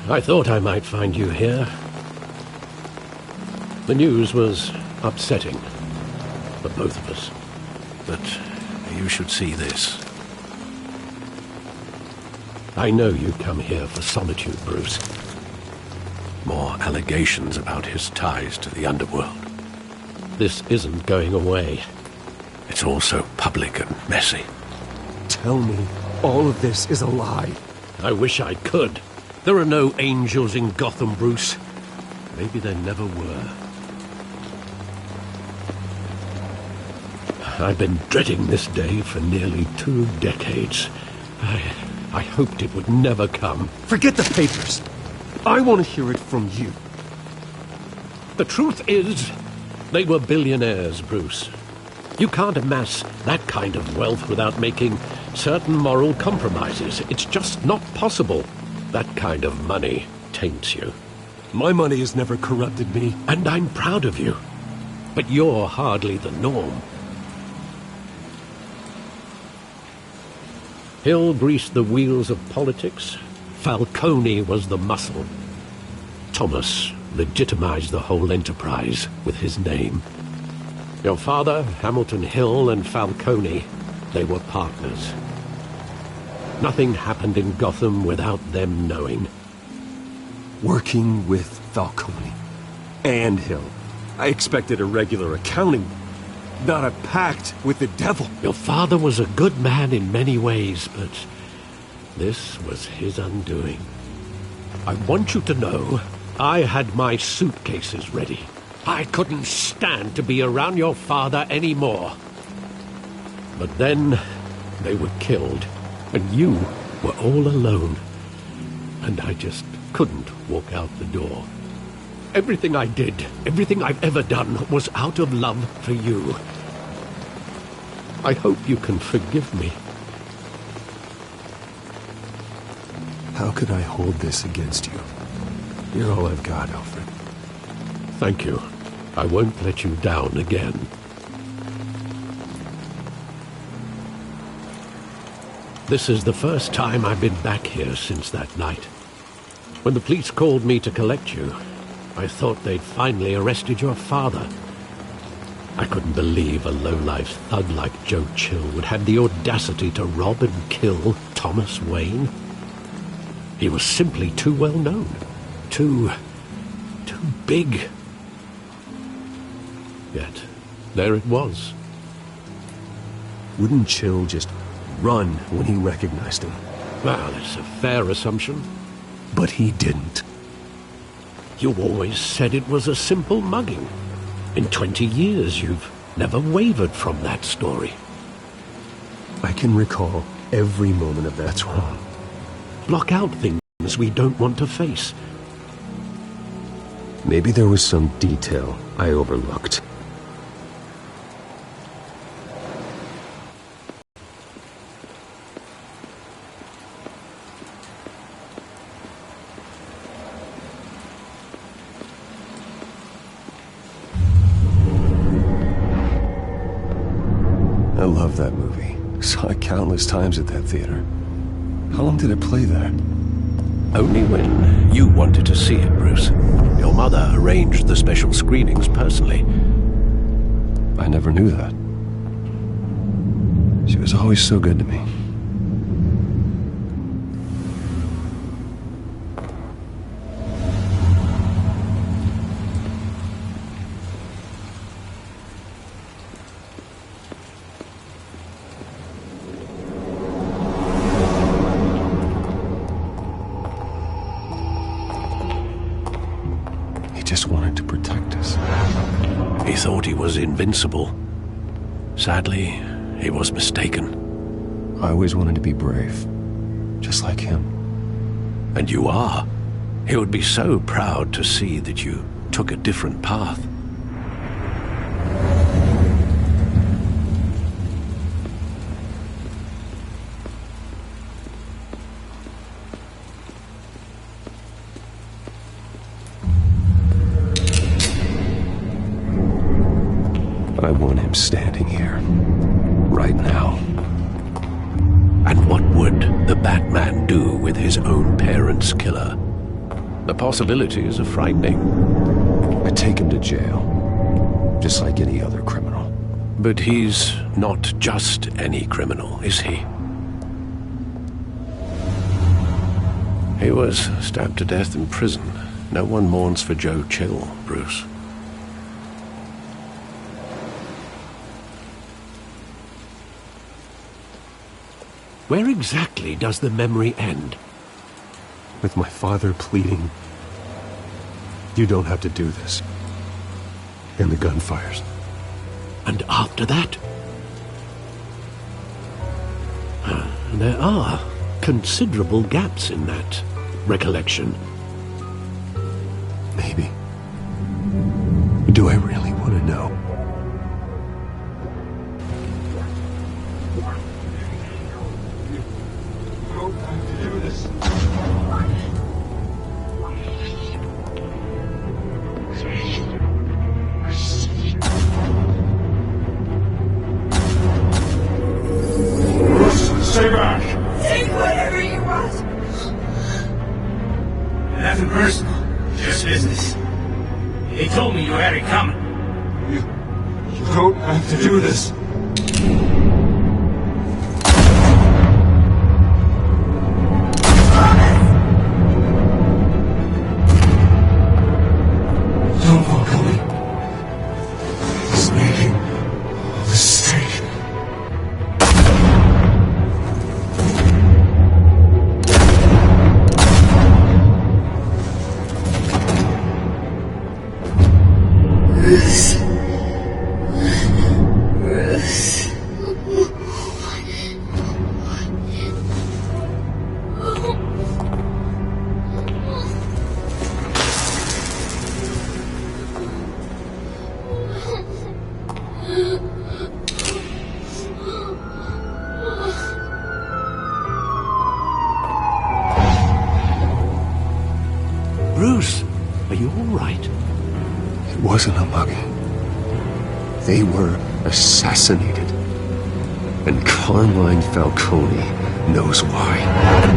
I thought I might find you here. The news was upsetting for both of us. But you should see this. I know you come here for solitude, Bruce. More allegations about his ties to the underworld. This isn't going away. It's all so public and messy. Tell me, all of this is a lie. I wish I could. There are no angels in Gotham, Bruce. Maybe there never were. I've been dreading this day for nearly 2 decades. I hoped it would never come. Forget the papers. I want to hear it from you. The truth is, they were billionaires, Bruce. You can't amass that kind of wealth without making certain moral compromises. It's just not possible. That kind of money taints you. My money has never corrupted me. And I'm proud of you. But you're hardly the norm. Hill greased the wheels of politics. Falcone was the muscle. Thomas legitimized the whole enterprise with his name. Your father, Hamilton Hill, and Falcone, they were partners. Nothing happened in Gotham without them knowing. Working with Falcone and Hill. I expected a regular accounting, not a pact with the devil. Your father was a good man in many ways, but this was his undoing. I want you to know, I had my suitcases ready. I couldn't stand to be around your father anymore. But then they were killed, and you were all alone. And I just couldn't walk out the door. Everything I did, everything I've ever done, was out of love for you. I hope you can forgive me. How could I hold this against you? You're all I've got, Alfred. Thank you. I won't let you down again. This is the first time I've been back here since that night. When the police called me to collect you, I thought they'd finally arrested your father. I couldn't believe a low-life thug like Joe Chill would have the audacity to rob and kill Thomas Wayne. He was simply too well known. Too big. Yet, there it was. Wouldn't Chill just run when he recognized him? Well, it's a fair assumption. But he didn't. You always said it was a simple mugging. In 20 years, you've never wavered from that story. I can recall every moment of that one. Block out things we don't want to face. Maybe there was some detail I overlooked. I love that movie. Saw it countless times at that theater. How long did it play there? Only when you wanted to see it, Bruce. Your mother arranged the special screenings personally. I never knew that. She was always so good to me. Just wanted to protect us. He thought he was invincible. Sadly, he was mistaken. I always wanted to be brave, just like him. And you are. He would be so proud to see that you took a different path. I want him standing here, right now. And what would the Batman do with his own parents' killer? The possibilities are frightening. I take him to jail, just like any other criminal. But he's not just any criminal, is he? He was stabbed to death in prison. No one mourns for Joe Chill, Bruce. Where exactly does the memory end? With my father pleading, "You don't have to do this." And the gunfires. And after that? There are considerable gaps in that recollection. Maybe. Do I really want to know? Stay back! Take whatever you want. Nothing personal, just business. He told me you had it coming. You don't have to do this. Don't walk away. He's making a mistake. Bruce, are you all right? It wasn't a mugging. They were assassinated. And Carmine Falcone knows why.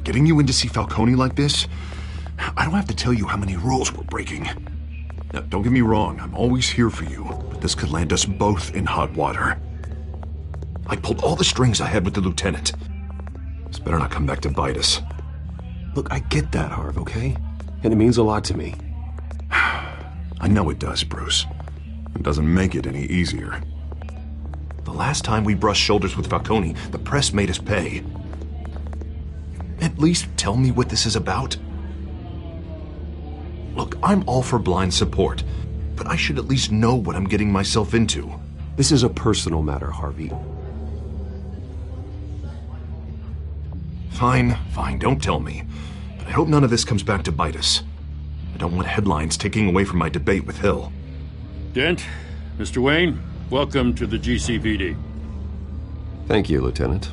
Getting you in to see Falcone like this? I don't have to tell you how many rules we're breaking. Now, don't get me wrong, I'm always here for you, but this could land us both in hot water. I pulled all the strings I had with the lieutenant. This better not come back to bite us. Look, I get that, Harv, okay? And it means a lot to me. I know it does, Bruce. It doesn't make it any easier. The last time we brushed shoulders with Falcone, the press made us pay. At least tell me what this is about. Look, I'm all for blind support, but I should at least know what I'm getting myself into. This is a personal matter, Harvey. Fine, don't tell me. But I hope none of this comes back to bite us. I don't want headlines taking away from my debate with Hill. Dent, Mr. Wayne, welcome to the GCPD. Thank you, Lieutenant.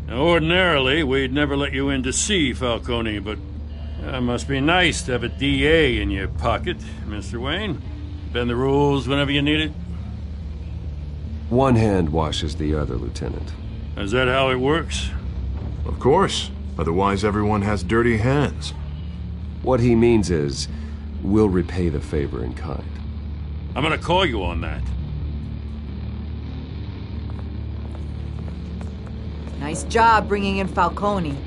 Now, ordinarily, we'd never let you in to see Falcone, but it must be nice to have a DA in your pocket, Mr. Wayne. Bend the rules whenever you need it. One hand washes the other, Lieutenant. Is that how it works? Of course. Otherwise, everyone has dirty hands. What he means is, we'll repay the favor in kind. I'm gonna call you on that. Nice job bringing in Falcone.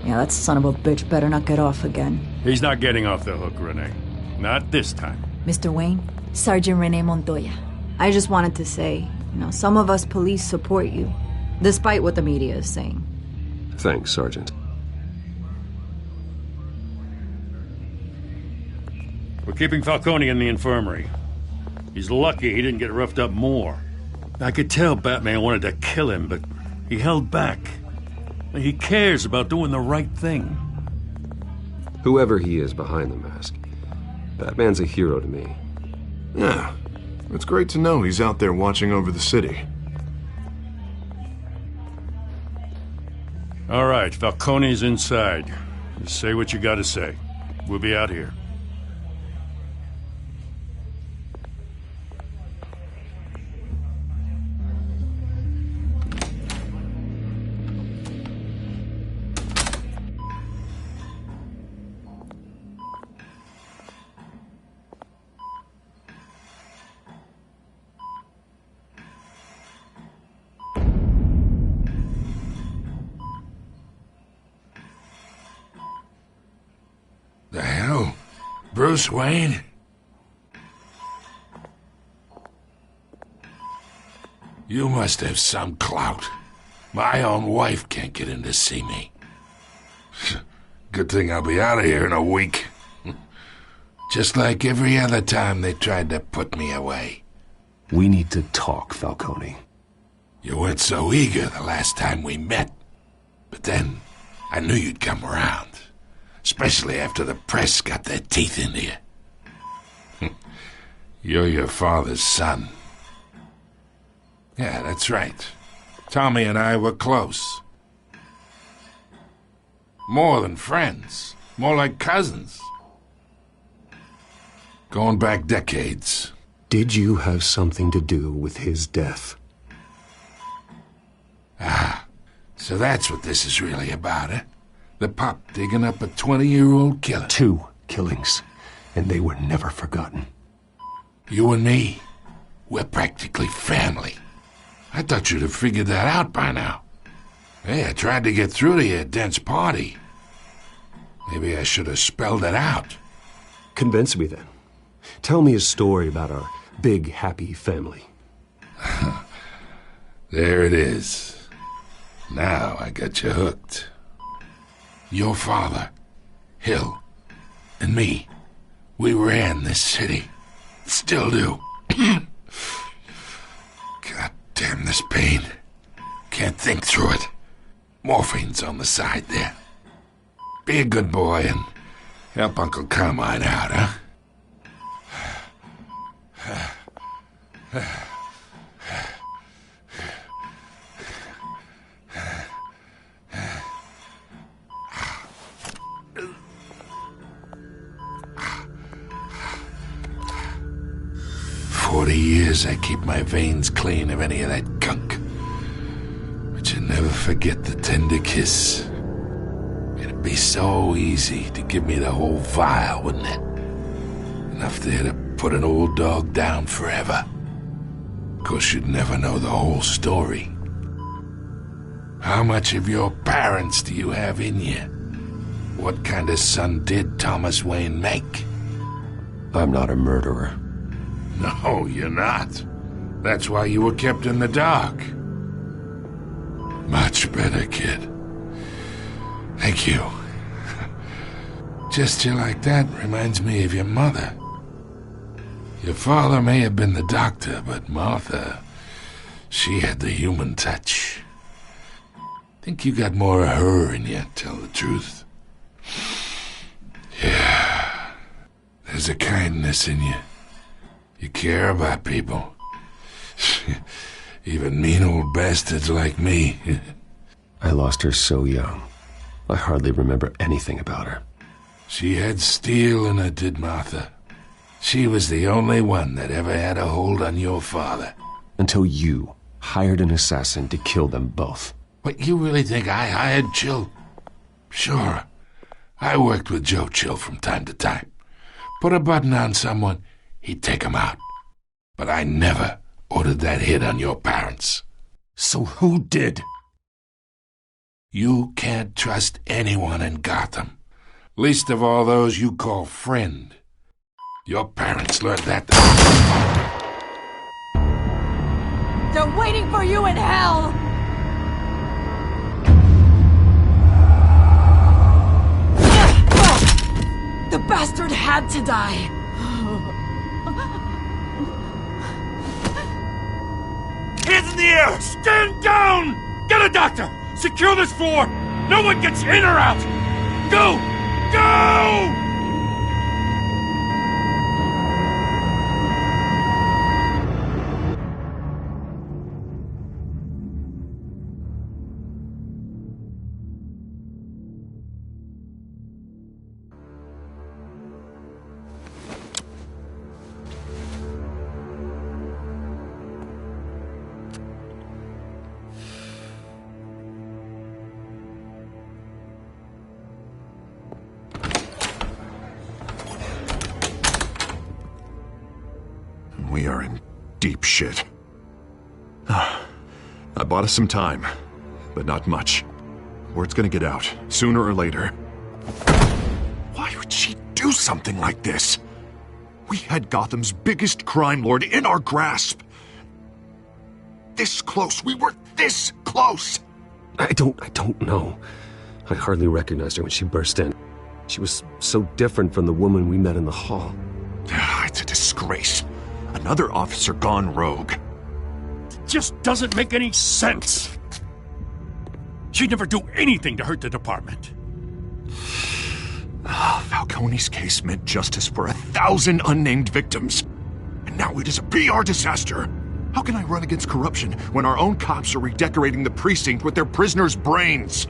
Yeah, that son of a bitch better not get off again. He's not getting off the hook, Renee. Not this time. Mr. Wayne, Sergeant Renee Montoya. I just wanted to say, some of us police support you, despite what the media is saying. Thanks, Sergeant. We're keeping Falcone in the infirmary. He's lucky he didn't get roughed up more. I could tell Batman wanted to kill him, but he held back. He cares about doing the right thing. Whoever he is behind the mask, Batman's a hero to me. Yeah, it's great to know he's out there watching over the city. All right, Falcone's inside. Just say what you gotta say. We'll be out here. The hell? Bruce Wayne? You must have some clout. My own wife can't get in to see me. Good thing I'll be out of here in a week. Just like every other time they tried to put me away. We need to talk, Falcone. You weren't so eager the last time we met. But then, I knew you'd come around. Especially after the press got their teeth into you. You're your father's son. Yeah, that's right. Tommy and I were close. More than friends. More like cousins. Going back decades. Did you have something to do with his death? Ah, so that's what this is really about, eh? The pup digging up a 20-year-old killer. 2 killings, and they were never forgotten. You and me, we're practically family. I thought you'd have figured that out by now. Hey, I tried to get through to your dense party. Maybe I should have spelled it out. Convince me then. Tell me a story about our big, happy family. There it is. Now I got you hooked. Your father, Hill, and me, we ran this city. Still do. God damn this pain. Can't think through it. Morphine's on the side there. Be a good boy and help Uncle Carmine out, huh? 40 years I keep my veins clean of any of that gunk. But you never forget the tender kiss. It'd be so easy to give me the whole vial, wouldn't it? Enough there to put an old dog down forever. Of course, you'd never know the whole story. How much of your parents do you have in you? What kind of son did Thomas Wayne make? I'm not a murderer. No, you're not. That's why you were kept in the dark. Much better, kid. Thank you. Gesture like that reminds me of your mother. Your father may have been the doctor, but Martha, she had the human touch. Think you got more of her in you, tell the truth. Yeah. There's a kindness in you. You care about people. Even mean old bastards like me. I lost her so young. I hardly remember anything about her. She had steel in her, did Martha. She was the only one that ever had a hold on your father. Until you hired an assassin to kill them both. What, you really think I hired Chill? Sure. I worked with Joe Chill from time to time. Put a button on someone, he'd take him out. But I never ordered that hit on your parents. So who did? You can't trust anyone in Gotham. Least of all those you call friend. Your parents learned that. They're waiting for you in hell! The bastard had to die. Hands in the air! Stand down! Get a doctor! Secure this floor! No one gets in or out! Go! Go! We are in deep shit. I bought us some time, but not much. Word's gonna get out, sooner or later. Why would she do something like this? We had Gotham's biggest crime lord in our grasp. This close. We were this close. I don't know. I hardly recognized her when she burst in. She was so different from the woman we met in the hall. It's a disgrace. Another officer gone rogue. Just doesn't make any sense. She'd never do anything to hurt the department. Falcone's case meant justice for 1,000 unnamed victims. And now it is a PR disaster. How can I run against corruption when our own cops are redecorating the precinct with their prisoners' brains?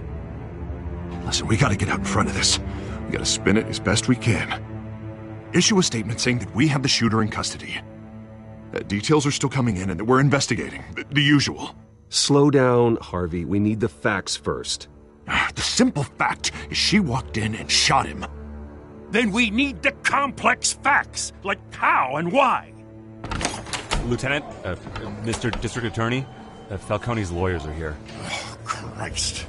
Listen, we gotta get out in front of this. We gotta spin it as best we can. Issue a statement saying that we have the shooter in custody. Details are still coming in and that we're investigating. The usual. Slow down, Harvey. We need the facts first. The simple fact is she walked in and shot him. Then we need the complex facts, like how and why. Lieutenant, Mr. District Attorney, Falcone's lawyers are here. Oh, Christ.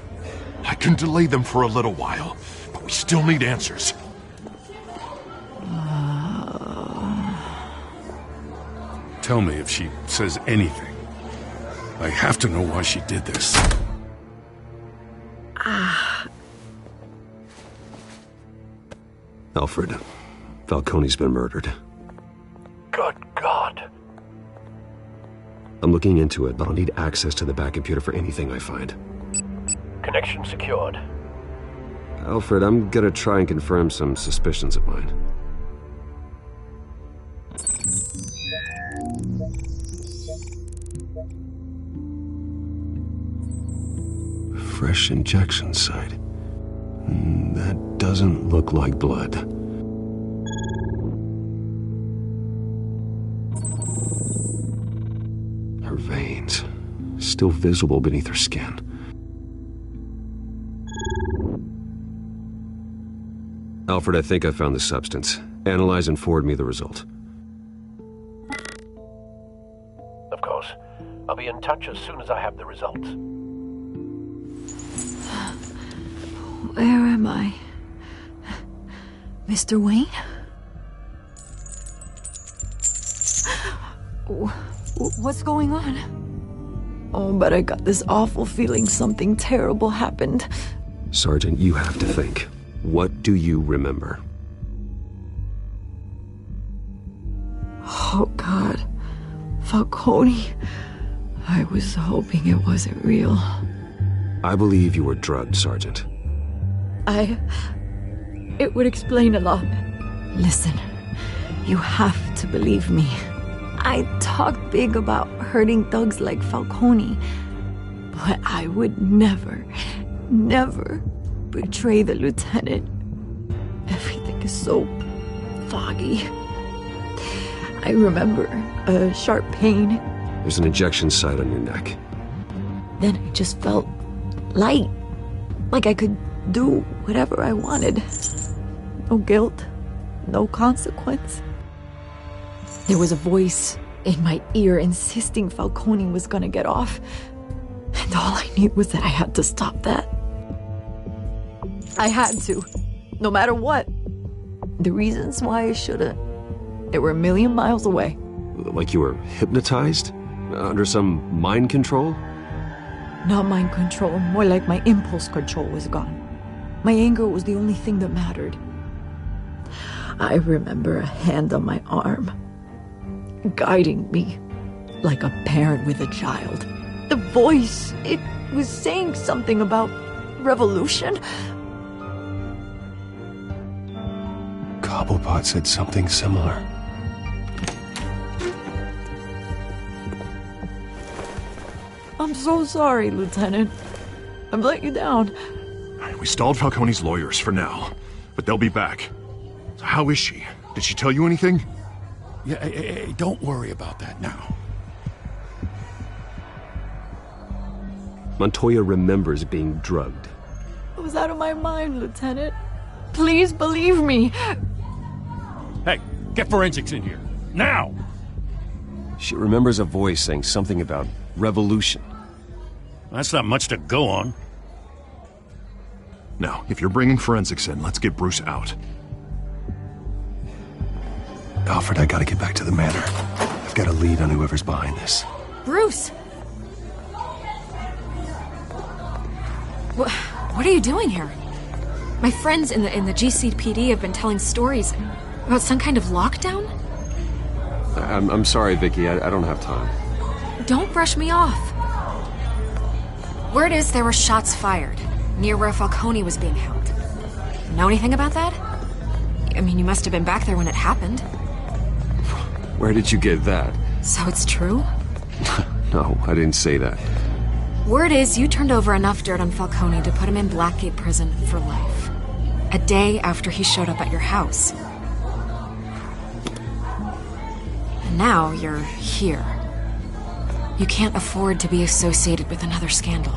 I can delay them for a little while, but we still need answers. Tell me if she says anything. I have to know why she did this. Alfred, Falcone's been murdered. Good God. I'm looking into it, but I'll need access to the back computer for anything I find. Connection secured. Alfred, I'm gonna try and confirm some suspicions of mine. Fresh injection site. That doesn't look like blood. Her veins, still visible beneath her skin. Alfred, I think I found the substance. Analyze and forward me the result. Of course. I'll be in touch as soon as I have the results. Where am I? Mr. Wayne? What's going on? Oh, but I got this awful feeling something terrible happened. Sergeant, you have to think. What do you remember? Oh, God. Falcone. I was hoping it wasn't real. I believe you were drugged, Sergeant. It would explain a lot. Listen, you have to believe me. I talked big about hurting thugs like Falcone, but I would never betray the lieutenant. Everything is so foggy. I remember a sharp pain. There's an injection site on your neck. Then I just felt light, like I could do whatever I wanted. No guilt, no consequence. There was a voice in my ear insisting Falcone was gonna get off, and all I knew was that I had to stop that. I had to, no matter what. The reasons why I shouldn't, they were a million miles away. Like you were hypnotized? Under some mind control? Not mind control, more like my impulse control was gone. My anger was the only thing that mattered. I remember a hand on my arm, guiding me like a parent with a child. The voice, it was saying something about revolution. Cobblepot said something similar. I'm so sorry, Lieutenant. I've let you down. We stalled Falcone's lawyers for now, but they'll be back. So how is she? Did she tell you anything? Yeah, hey, don't worry about that now. Montoya remembers being drugged. I was out of my mind, Lieutenant. Please believe me. Hey, get forensics in here. Now! She remembers a voice saying something about revolution. That's not much to go on. Now, if you're bringing forensics in, let's get Bruce out. Alfred, I gotta get back to the manor. I've got a lead on whoever's behind this. Bruce! What are you doing here? My friends in the GCPD have been telling stories about some kind of lockdown? I'm sorry, Vicky. I don't have time. Don't brush me off. Word is there were shots fired near where Falcone was being held. Know anything about that? I mean, you must have been back there when it happened. Where did you get that? So it's true? No, I didn't say that. Word is you turned over enough dirt on Falcone to put him in Blackgate Prison for life. A day after he showed up at your house. And now you're here. You can't afford to be associated with another scandal.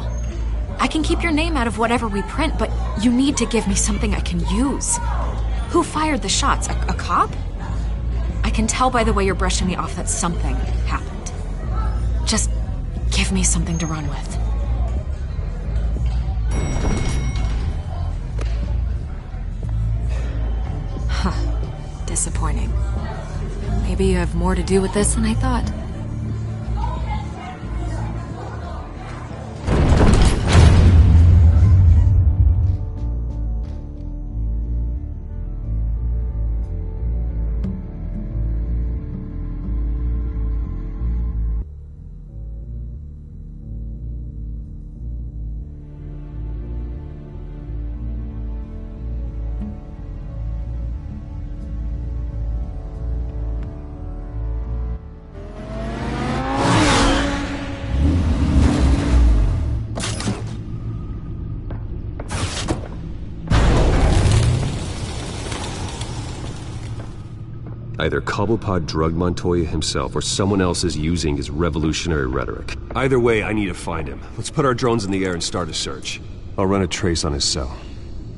I can keep your name out of whatever we print, but you need to give me something I can use. Who fired the shots? A cop? I can tell by the way you're brushing me off that something happened. Just give me something to run with. Huh. Disappointing. Maybe you have more to do with this than I thought. Either Cobblepot drugged Montoya himself, or someone else is using his revolutionary rhetoric. Either way, I need to find him. Let's put our drones in the air and start a search. I'll run a trace on his cell.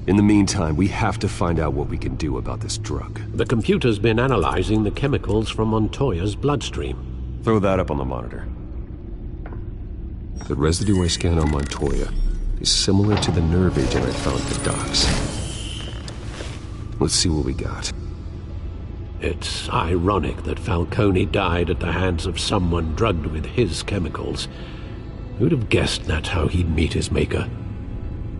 In the meantime, we have to find out what we can do about this drug. The computer's been analyzing the chemicals from Montoya's bloodstream. Throw that up on the monitor. The residue I scanned on Montoya is similar to the nerve agent I found at the docks. Let's see what we got. It's ironic that Falcone died at the hands of someone drugged with his chemicals. Who'd have guessed that's how he'd meet his maker?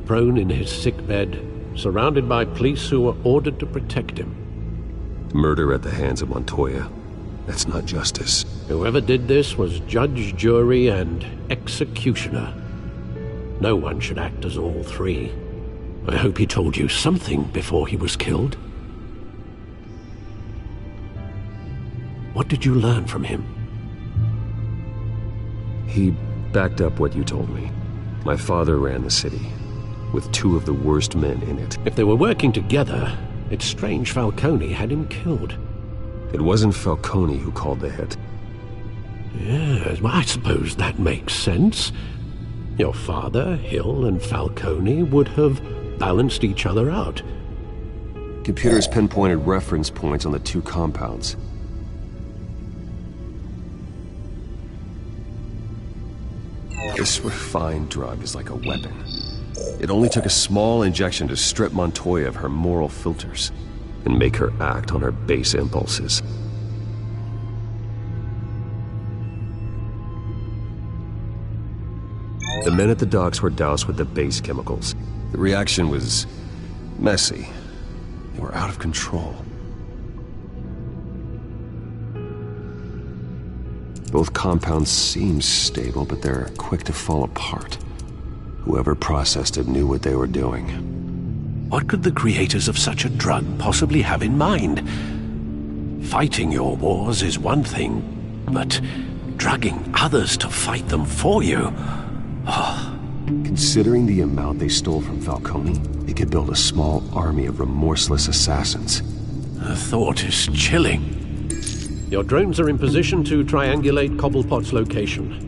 Prone in his sickbed, surrounded by police who were ordered to protect him. Murder at the hands of Montoya. That's not justice. Whoever did this was judge, jury, and executioner. No one should act as all three. I hope he told you something before he was killed. What did you learn from him? He backed up what you told me. My father ran the city, with two of the worst men in it. If they were working together, it's strange Falcone had him killed. It wasn't Falcone who called the hit. Yes, well, I suppose that makes sense. Your father, Hill, and Falcone would have balanced each other out. Computers pinpointed reference points on the two compounds. This refined drug is like a weapon. It only took a small injection to strip Montoya of her moral filters and make her act on her base impulses. The men at the docks were doused with the base chemicals. The reaction was messy. They were out of control. Both compounds seem stable, but they're quick to fall apart. Whoever processed it knew what they were doing. What could the creators of such a drug possibly have in mind? Fighting your wars is one thing, but drugging others to fight them for you... Considering the amount they stole from Falcone, they could build a small army of remorseless assassins. The thought is chilling. Your drones are in position to triangulate Cobblepot's location.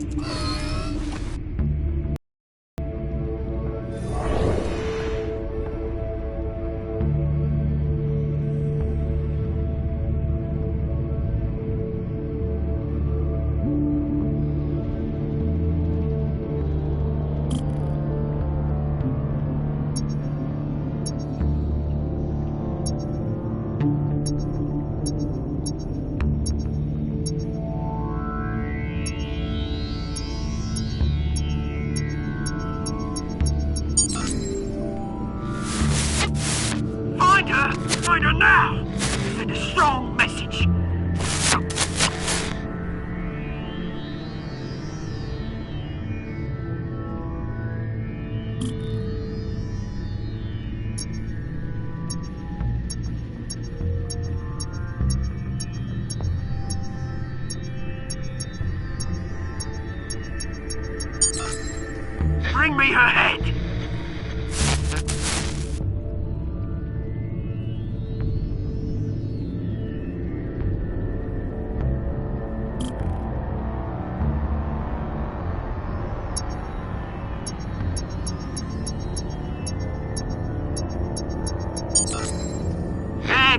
Find her now! Send a strong message. Bring me her head!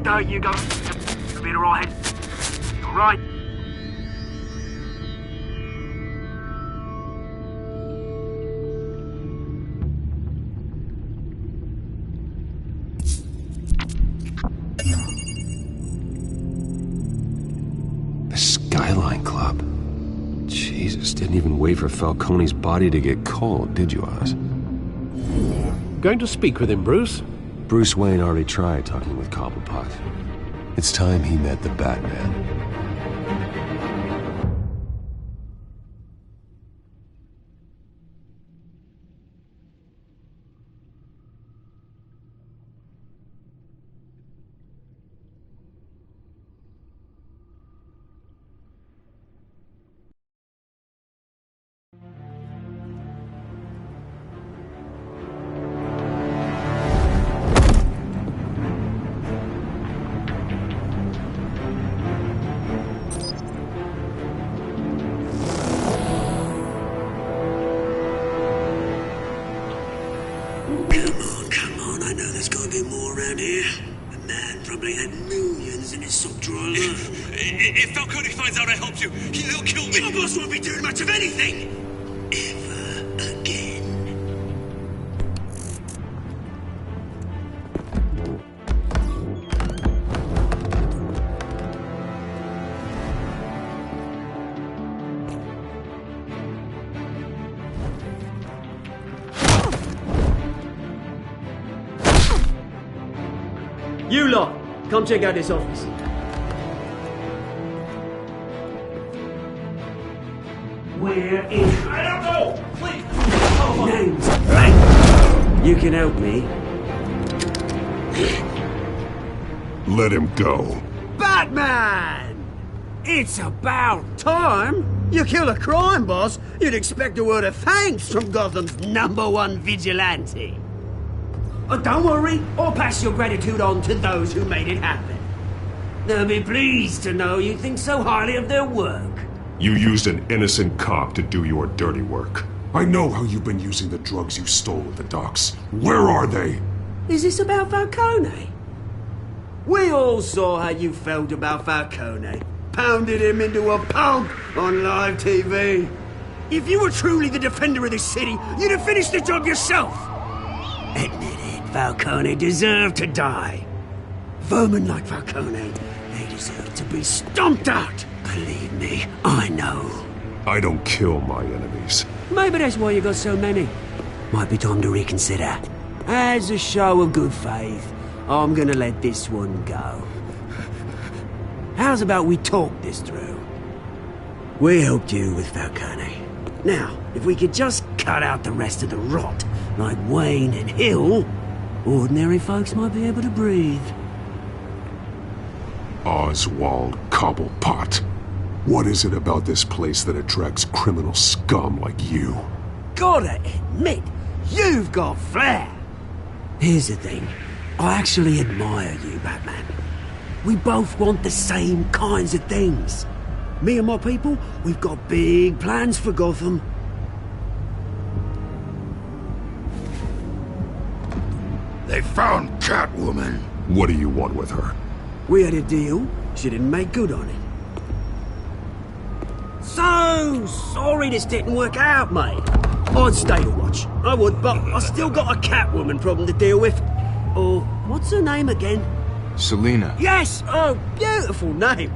There you go. Been alright. Alright. The Skyline Club. Jesus, didn't even wait for Falcone's body to get cold, did you, Oz? Going to speak with him, Bruce? Bruce Wayne already tried talking with Cobblepot. It's time he met the Batman. Come on, I know there's gotta be more around here. The man probably had millions in his sock drawer. If Falcone finds out I helped you, he'll kill me. Your boss won't be doing much of anything! Ever again. You lot, come check out this office. Where is... I don't know! Please! Name's blank. You can help me. Let him go. Batman! It's about time. You kill a crime boss, you'd expect a word of thanks from Gotham's #1 vigilante. Oh, don't worry, I'll pass your gratitude on to those who made it happen. They'll be pleased to know you think so highly of their work. You used an innocent cop to do your dirty work. I know how you've been using the drugs you stole at the docks. Where are they? Is this about Falcone? We all saw how you felt about Falcone. Pounded him into a pulp on live TV. If you were truly the defender of this city, you'd have finished the job yourself. Admit it, Falcone deserved to die. Vermin like Falcone, they deserve to be stomped out. Believe me, I know. I don't kill my enemies. Maybe that's why you got so many. Might be time to reconsider. As a show of good faith, I'm gonna let this one go. How's about we talk this through? We helped you with Falcone. Now, if we could just cut out the rest of the rot, like Wayne and Hill, ordinary folks might be able to breathe. Oswald Cobblepot. What is it about this place that attracts criminal scum like you? Gotta admit, you've got flair. Here's the thing. I actually admire you, Batman. We both want the same kinds of things. Me and my people, we've got big plans for Gotham. They found Catwoman. What do you want with her? We had a deal. She didn't make good on it. So sorry this didn't work out, mate. I'd stay to watch. I would, but I still got a Catwoman problem to deal with. Oh, what's her name again? Selina. Yes! Oh, beautiful name.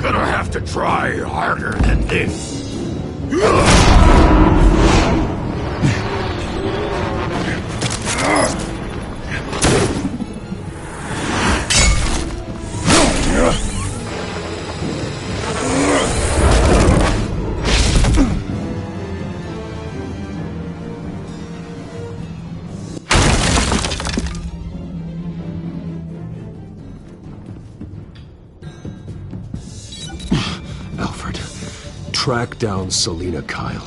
Gonna have to try harder than this. Alfred, track down Selina Kyle.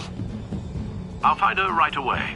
I'll find her right away.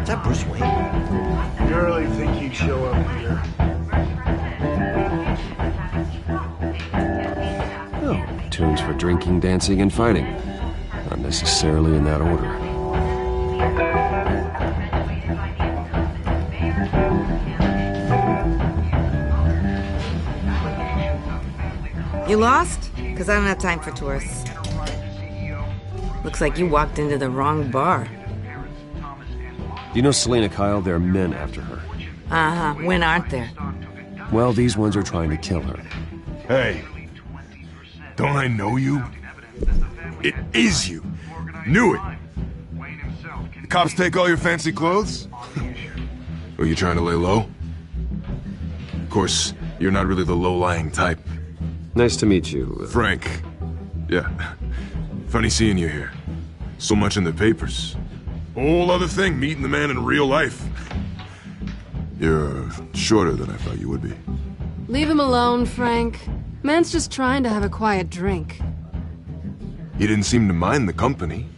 Is that Bruce Wayne? You really think he'd show up here? Oh, tunes for drinking, dancing, and fighting. Not necessarily in that order. You lost? Because I don't have time for tourists. Looks like you walked into the wrong bar. Do you know Selina Kyle? There are men after her. Uh-huh. When aren't there? Well, these ones are trying to kill her. Hey, don't I know you? It is you. Knew it. The cops take all your fancy clothes? Were you trying to lay low? Of course, you're not really the low-lying type. Nice to meet you. Frank. Yeah. Funny seeing you here. So much in the papers. Whole other thing, meeting the man in real life. You're shorter than I thought you would be. Leave him alone, Frank. Man's just trying to have a quiet drink. He didn't seem to mind the company.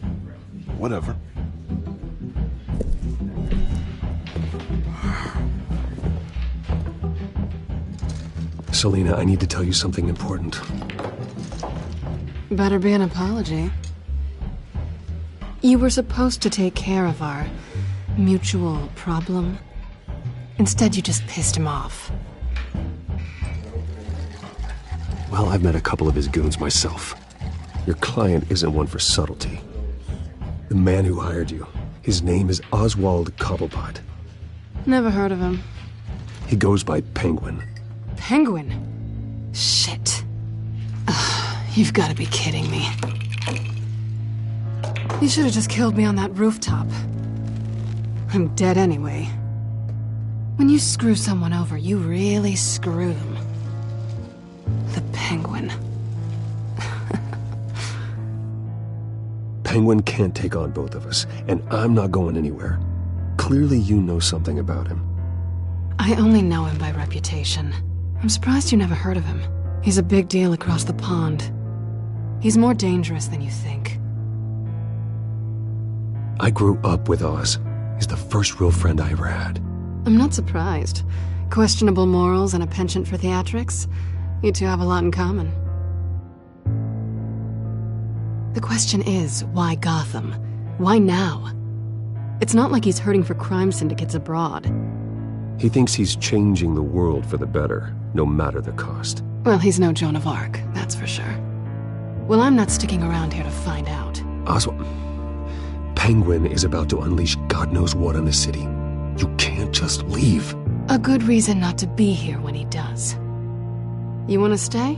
Whatever. Selina, I need to tell you something important. Better be an apology. You were supposed to take care of our mutual problem. Instead, you just pissed him off. Well, I've met a couple of his goons myself. Your client isn't one for subtlety. The man who hired you, his name is Oswald Cobblepot. Never heard of him. He goes by Penguin. Penguin? Shit. Ugh, you've got to be kidding me. You should have just killed me on that rooftop. I'm dead anyway. When you screw someone over, you really screw them. The Penguin. Penguin can't take on both of us, and I'm not going anywhere. Clearly you know something about him. I only know him by reputation. I'm surprised you never heard of him. He's a big deal across the pond. He's more dangerous than you think. I grew up with Oz. He's the first real friend I ever had. I'm not surprised. Questionable morals and a penchant for theatrics. You two have a lot in common. The question is, why Gotham? Why now? It's not like he's hurting for crime syndicates abroad. He thinks he's changing the world for the better, no matter the cost. Well, he's no Joan of Arc, that's for sure. Well, I'm not sticking around here to find out. Oswald, Penguin is about to unleash God knows what on the city. You can't just leave. A good reason not to be here when he does. You want to stay?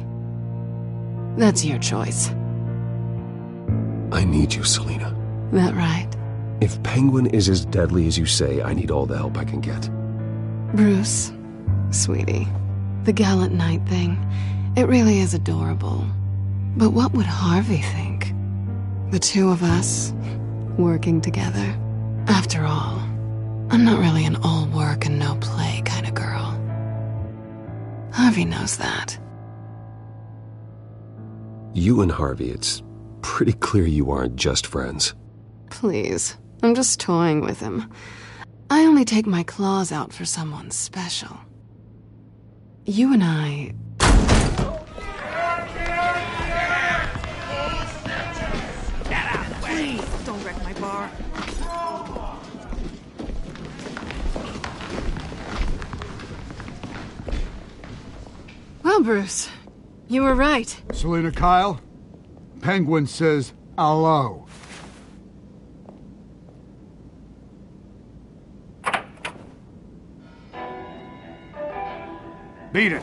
That's your choice. I need you, Selina. That right? If Penguin is as deadly as you say, I need all the help I can get. Bruce, sweetie, the gallant knight thing, it really is adorable. But what would Harvey think? The two of us, working together. After all, I'm not really an all work and no play kind of girl. Harvey knows that. You and Harvey, it's pretty clear you aren't just friends. Please, I'm just toying with him. I only take my claws out for someone special. You and I... Please, don't wreck my bar. Well, Bruce, you were right. Selina Kyle, Penguin says hello. Beat it.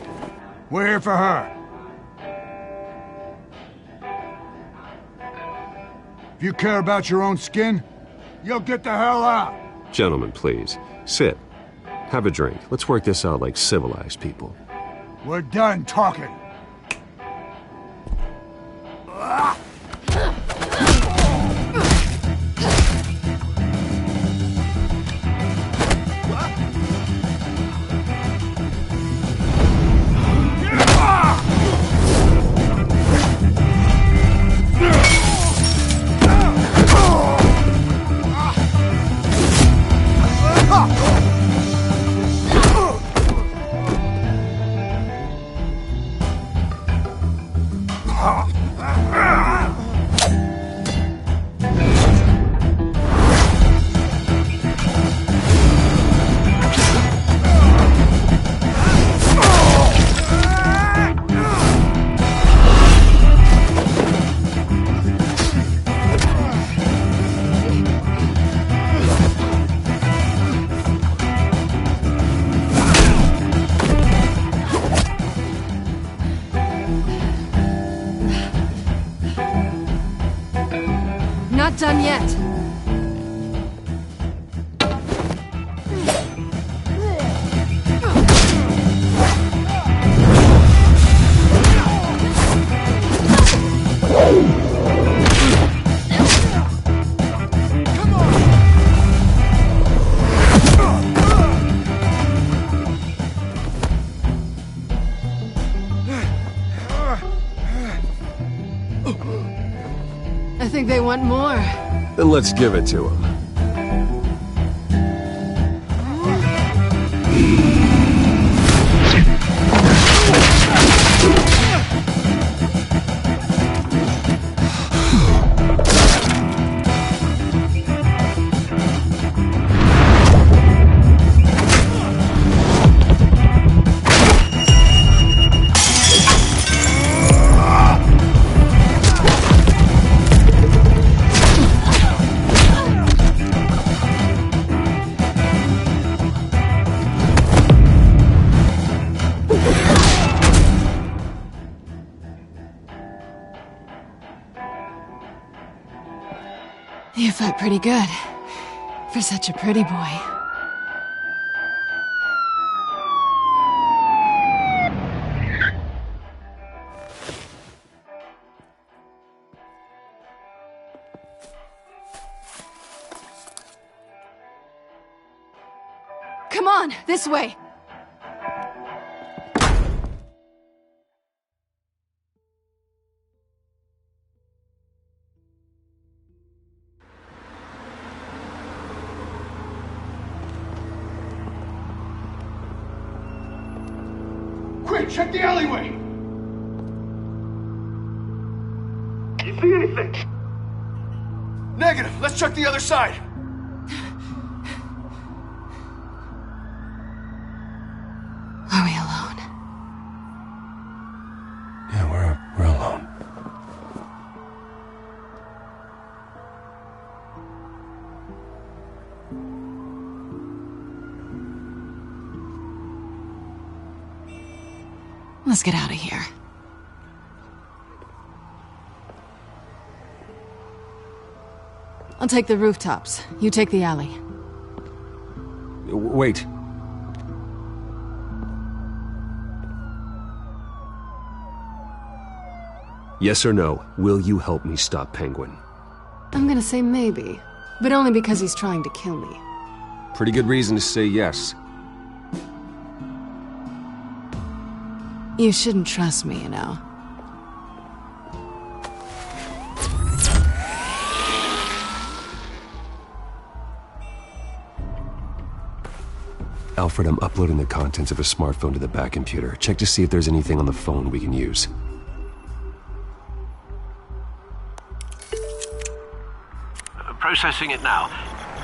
We're here for her. If you care about your own skin, you'll get the hell out. Gentlemen, please, sit. Have a drink. Let's work this out like civilized people. We're done talking. Not done yet. I think they want more. Then let's give it to him. felt pretty good. For such a pretty boy. Come on, this way! Quick, check the alleyway! You see anything? Negative. Let's check the other side. Are we alone? Yeah, we're alone. Let's get out of here. I'll take the rooftops. You take the alley. Wait. Yes or no, will you help me stop Penguin? I'm gonna say maybe, but only because he's trying to kill me. Pretty good reason to say yes. You shouldn't trust me, you know. Alfred, I'm uploading the contents of a smartphone to the back computer. Check to see if there's anything on the phone we can use. Processing it now.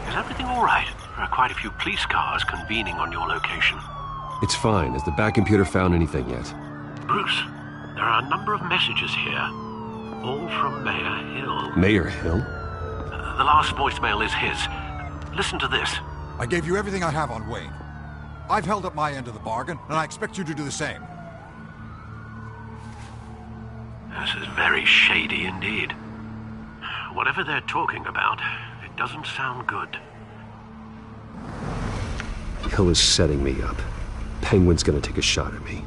Is everything all right? There are quite a few police cars convening on your location. It's fine. Has the back computer found anything yet? Bruce, there are a number of messages here. All from Mayor Hill. Mayor Hill? The last voicemail is his. Listen to this. I gave you everything I have on Wayne. I've held up my end of the bargain, and I expect you to do the same. This is very shady indeed. Whatever they're talking about, it doesn't sound good. Hill is setting me up. Penguin's gonna take a shot at me.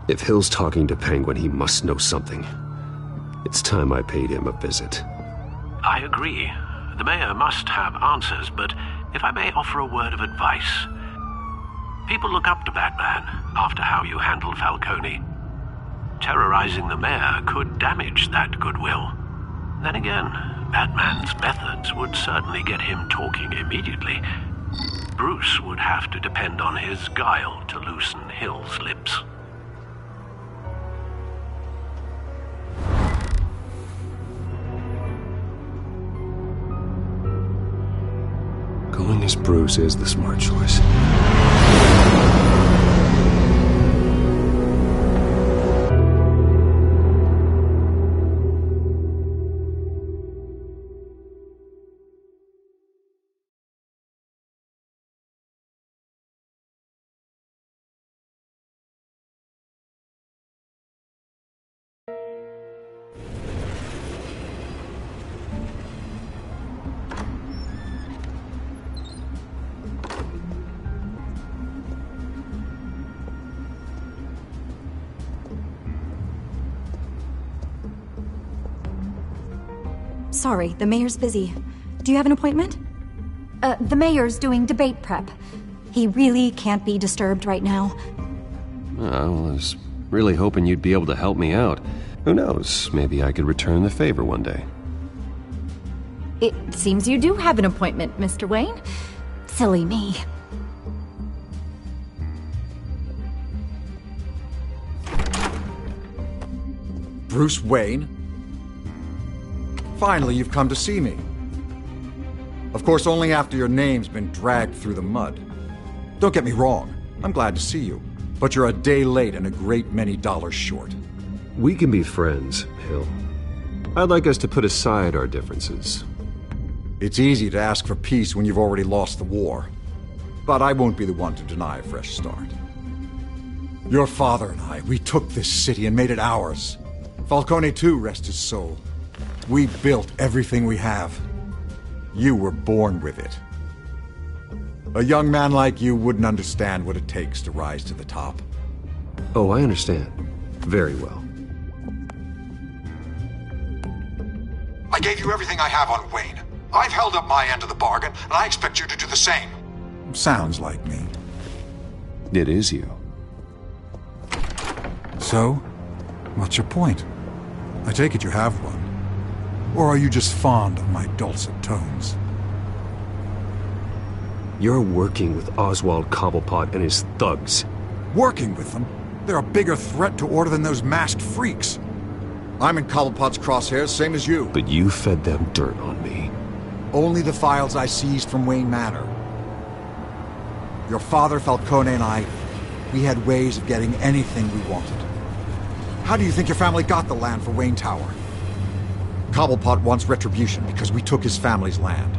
If Hill's talking to Penguin, he must know something. It's time I paid him a visit. I agree. The mayor must have answers, but if I may offer a word of advice. People look up to Batman after how you handled Falcone. Terrorizing the mayor could damage that goodwill. Then again, Batman's methods would certainly get him talking immediately. Bruce would have to depend on his guile to loosen Hill's lips. Going as Bruce is the smart choice. Sorry, the mayor's busy. Do you have an appointment? The mayor's doing debate prep. He really can't be disturbed right now. I was really hoping you'd be able to help me out. Who knows, maybe I could return the favor one day. It seems you do have an appointment, Mr. Wayne. Silly me. Bruce Wayne? Finally, you've come to see me. Of course, only after your name's been dragged through the mud. Don't get me wrong, I'm glad to see you. But you're a day late and a great many dollars short. We can be friends, Hill. I'd like us to put aside our differences. It's easy to ask for peace when you've already lost the war. But I won't be the one to deny a fresh start. Your father and I, we took this city and made it ours. Falcone too, rest his soul. We built everything we have. You were born with it. A young man like you wouldn't understand what it takes to rise to the top. Oh, I understand. Very well. I gave you everything I have on Wayne. I've held up my end of the bargain, and I expect you to do the same. Sounds like me. It is you. So, what's your point? I take it you have one. Or are you just fond of my dulcet tones? You're working with Oswald Cobblepot and his thugs. Working with them? They're a bigger threat to order than those masked freaks. I'm in Cobblepot's crosshairs, same as you. But you fed them dirt on me. Only the files I seized from Wayne Manor. Your father, Falcone, and I, we had ways of getting anything we wanted. How do you think your family got the land for Wayne Tower? Cobblepot wants retribution because we took his family's land.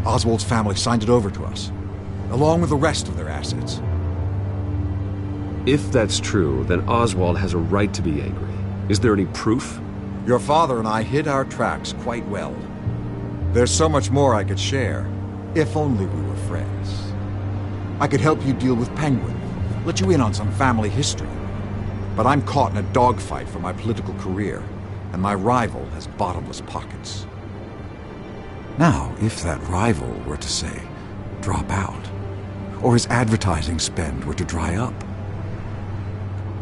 Oswald's family signed it over to us, along with the rest of their assets. If that's true, then Oswald has a right to be angry. Is there any proof? Your father and I hid our tracks quite well. There's so much more I could share, if only we were friends. I could help you deal with Penguin, let you in on some family history. But I'm caught in a dogfight for my political career, and my rival has bottomless pockets. Now, if that rival were to say, drop out, or his advertising spend were to dry up,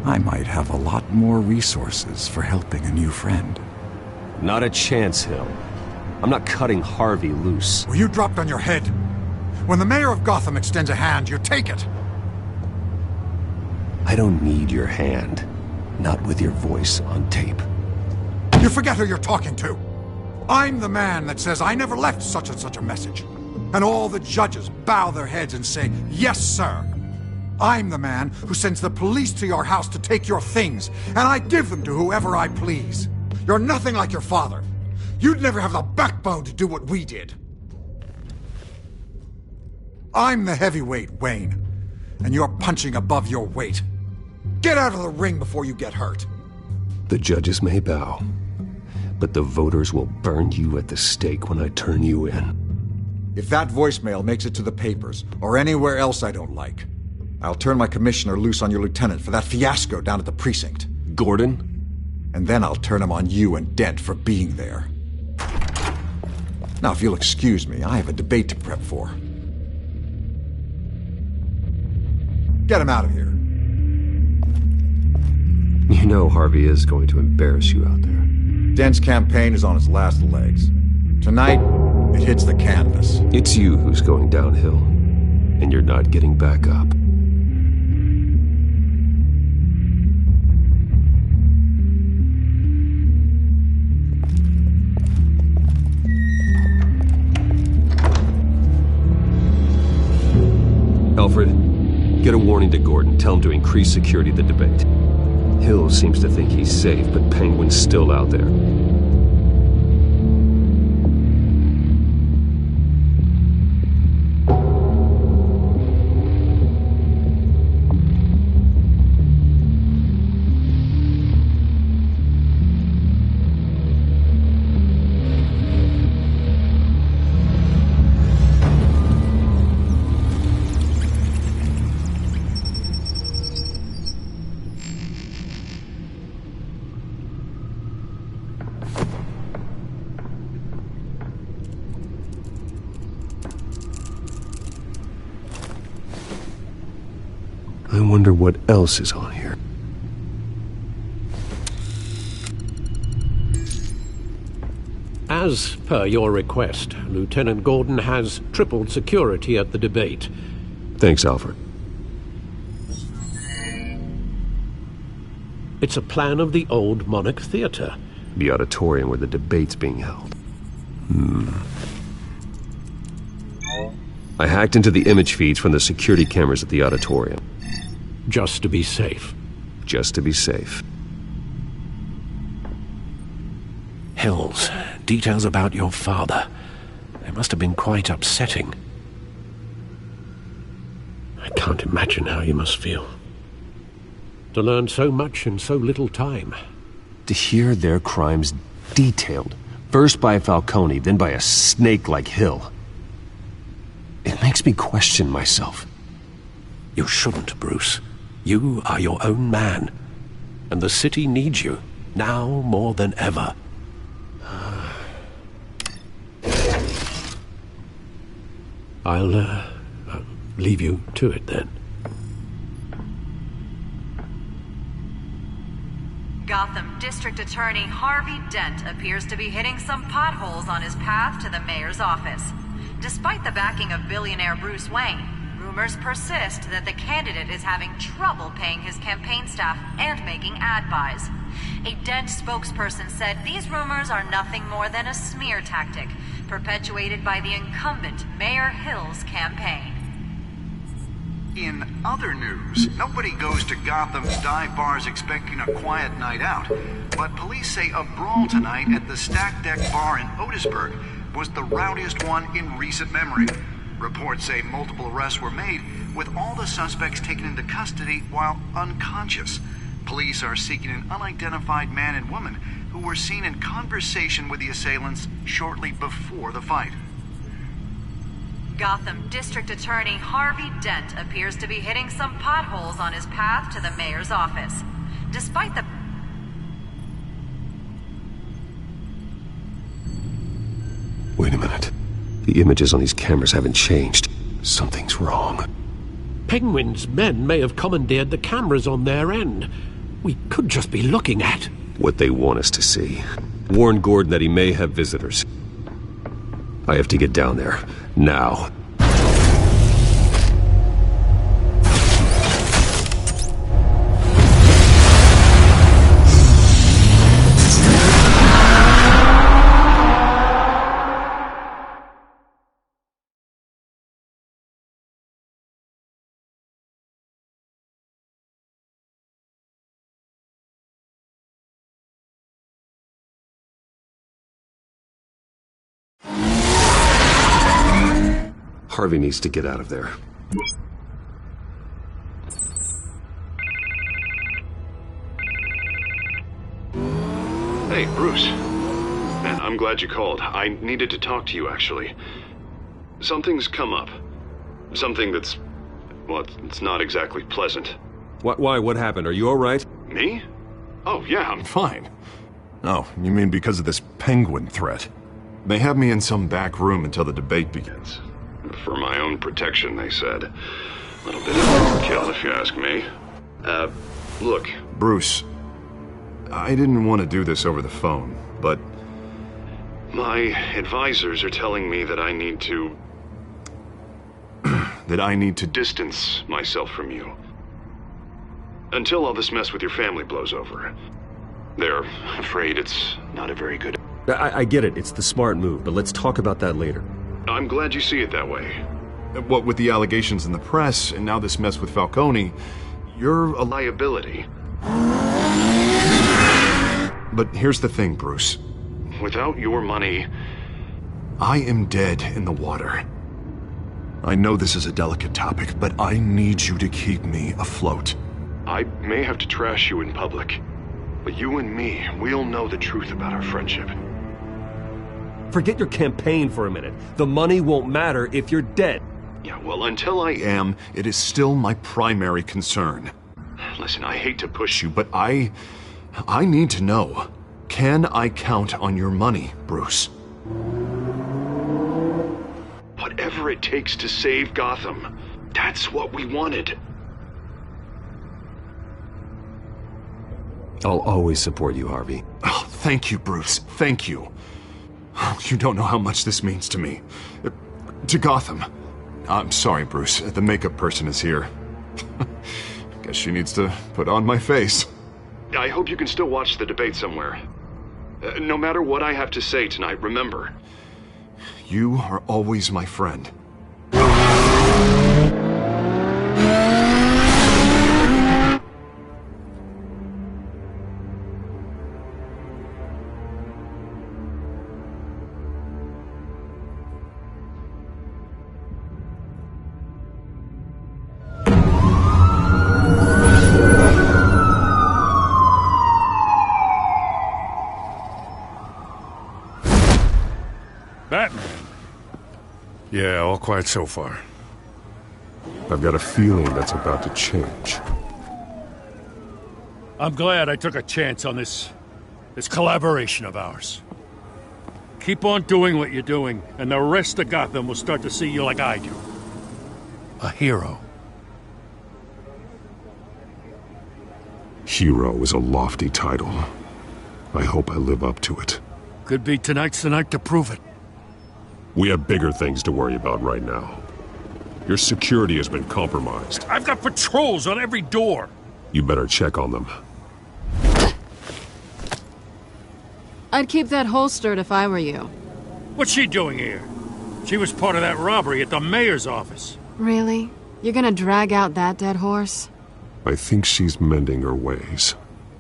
I might have a lot more resources for helping a new friend. Not a chance, Hill. I'm not cutting Harvey loose. Well, you dropped on your head. When the mayor of Gotham extends a hand, you take it. I don't need your hand. Not with your voice on tape. You forget who you're talking to. I'm the man that says I never left such and such a message. And all the judges bow their heads and say, yes, sir. I'm the man who sends the police to your house to take your things, and I give them to whoever I please. You're nothing like your father. You'd never have the backbone to do what we did. I'm the heavyweight, Wayne, and you're punching above your weight. Get out of the ring before you get hurt. The judges may bow, but the voters will burn you at the stake when I turn you in. If that voicemail makes it to the papers, or anywhere else I don't like, I'll turn my commissioner loose on your lieutenant for that fiasco down at the precinct. Gordon? And then I'll turn him on you and Dent for being there. Now, if you'll excuse me, I have a debate to prep for. Get him out of here. You know Harvey is going to embarrass you out there. Dent's campaign is on its last legs. Tonight, it hits the canvas. It's you who's going downhill, and you're not getting back up. Alfred, get a warning to Gordon. Tell him to increase security at the debate. Hill seems to think he's safe, but Penguin's still out there. I wonder what else is on here. As per your request, Lieutenant Gordon has tripled security at the debate. Thanks, Alfred. It's a plan of the old Monarch Theater. The auditorium where the debate's being held. I hacked into the image feeds from the security cameras at the auditorium. Just to be safe. Just to be safe. Hills, details about your father. They must have been quite upsetting. I can't imagine how you must feel. To learn so much in so little time. To hear their crimes detailed, First by Falcone, then by a snake like Hill. It makes me question myself. You shouldn't, Bruce. You are your own man. And the city needs you, now more than ever. I'll leave you to it then. Gotham District Attorney Harvey Dent appears to be hitting some potholes on his path to the mayor's office. Despite the backing of billionaire Bruce Wayne, rumors persist that the candidate is having trouble paying his campaign staff and making ad buys. A Dent spokesperson said these rumors are nothing more than a smear tactic, perpetuated by the incumbent Mayor Hill's campaign. In other news, nobody goes to Gotham's dive bars expecting a quiet night out, but police say a brawl tonight at the Stack Deck Bar in Otisburg was the rowdiest one in recent memory. Reports say multiple arrests were made, with all the suspects taken into custody while unconscious. Police are seeking an unidentified man and woman who were seen in conversation with the assailants shortly before the fight. Gotham District Attorney Harvey Dent appears to be hitting some potholes on his path to the mayor's office. Despite the... Wait a minute. The images on these cameras haven't changed. Something's wrong. Penguin's men may have commandeered the cameras on their end. We could just be looking at what they want us to see. Warn Gordon that he may have visitors. I have to get down there. Now. Harvey needs to get out of there. Hey, Bruce. Man, I'm glad you called. I needed to talk to you, actually. Something's come up. Something that's... well, it's not exactly pleasant. Why? What happened? Are you alright? Me? Oh, yeah, I'm fine. Oh, you mean because of this penguin threat? They have me in some back room until the debate begins. For my own protection, they said. A little bit of overkill, if you ask me. Look. Bruce, I didn't want to do this over the phone, but... my advisors are telling me that I need to... that I need to distance myself from you. Until all this mess with your family blows over. They're afraid it's not a very good... I get it. It's the smart move, but let's talk about that later. I'm glad you see it that way. What with the allegations in the press, and now this mess with Falcone, you're a liability. But here's the thing, Bruce. Without your money... I am dead in the water. I know this is a delicate topic, but I need you to keep me afloat. I may have to trash you in public, but you and me, we'll know the truth about our friendship. Forget your campaign for a minute. The money won't matter if you're dead. Yeah, well, until I am, it is still my primary concern. Listen, I hate to push you, but I need to know. Can I count on your money, Bruce? Whatever it takes to save Gotham. That's what we wanted. I'll always support you, Harvey. Oh, thank you, Bruce. Thank you. You don't know how much this means to me. To Gotham. I'm sorry, Bruce. The makeup person is here. Guess she needs to put on my face. I hope you can still watch the debate somewhere. No matter what I have to say tonight, remember. You are always my friend. Yeah, all quiet so far. I've got a feeling that's about to change. I'm glad I took a chance on this collaboration of ours. Keep on doing what you're doing, and the rest of Gotham will start to see you like I do. A hero. Hero is a lofty title. I hope I live up to it. Could be tonight's the night to prove it. We have bigger things to worry about right now. Your security has been compromised. I've got patrols on every door. You better check on them. I'd keep that holstered if I were you. What's she doing here? She was part of that robbery at the mayor's office. Really? You're gonna drag out that dead horse? I think she's mending her ways.